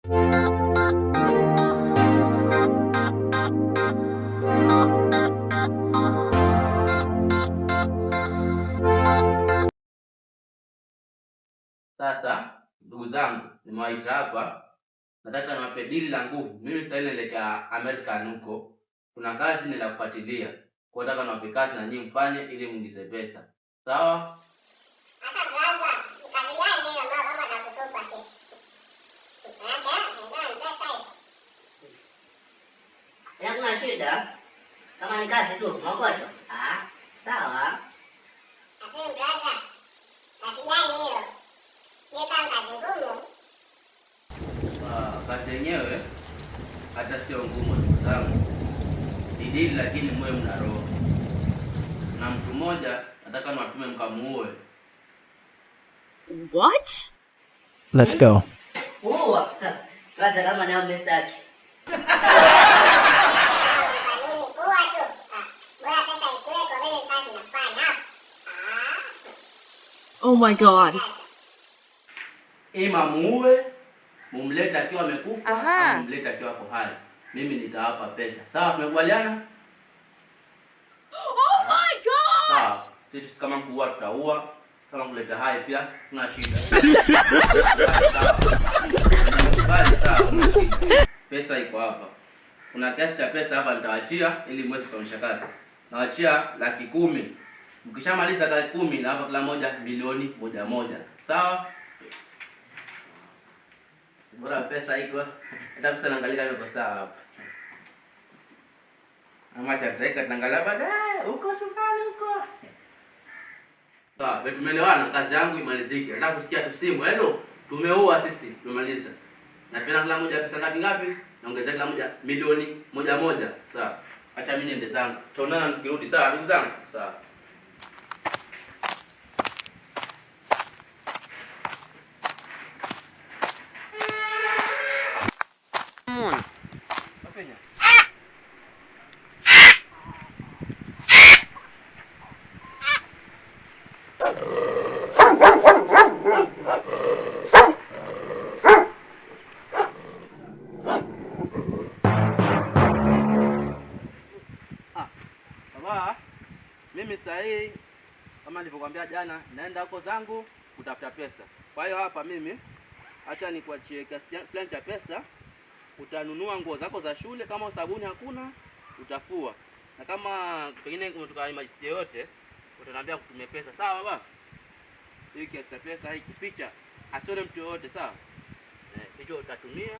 Sasa ndugu zangu, nimewaita hapa, nataka niwape dili la nguvu. Mimi sasa naelekea Amerika huko, kuna kazi ninakufuatilia, kwa nataka niwape kazi na nyinyi mfanye ili muingize pesa, sawa? Sasa brother, kazi gani hiyo ambayo kama nakutupa sisi? Hakuna shida. Kama ni kazi tu, mokoto. Sawa. Lakini brother, kazi gani hiyo? Ni kama kazi ngumu. Kazi yenyewe hata sio ngumu ndugu zangu. Ni dili lakini mwe mna roho. Na mtu mmoja nataka niwatume mkamuue. What? Let's go. Sasa kama nao mmestaki. Oh my God. Ima muue, mumlete akiwa amekufa, au mumlete akiwa hapo hai. Mimi nitawapa pesa. Sawa, tumekubaliana? Oh my God. Sawa. Sisi kama kuua tutaua, kama kuleta hai pia tuna shida. Sawa. Pesa iko hapa. Kuna kiasi cha pesa hapa nitawaachia ili mweze kukamilisha kazi. Nawaachia 10,000. Mkishamaliza 10,000 na hapa kila moja milioni 1 sawa? Bora pesa iko. Hata pesa naangalia kama iko sawa hapa. Ama cha tutaika tunaangalia baadaye huko shambani huko. Sawa, tumeelewana, kazi yangu imalizike. Nataka kusikia tusimu, hello, tumeua sisi, tumemaliza. Na pena kila moja pesa ngapi? Naongezea kila moja milioni 1. Sawa. Acha mimi niende zangu. Tutaonana nikirudi, sawa ndugu zangu? Sawa. Mimi sasa hii kama nilivyokuambia jana, naenda huko zangu kutafuta pesa. Kwa hiyo hapa mimi acha nikuachie kiasi fulani cha pesa, utanunua nguo zako za shule, kama sabuni hakuna utafua. Na kama pengine umetoka emergency yote, utaniambia kutumia pesa, sawa baba? Hii kiasi cha pesa hii kificha asione mtu yote, sawa? Hicho utatumia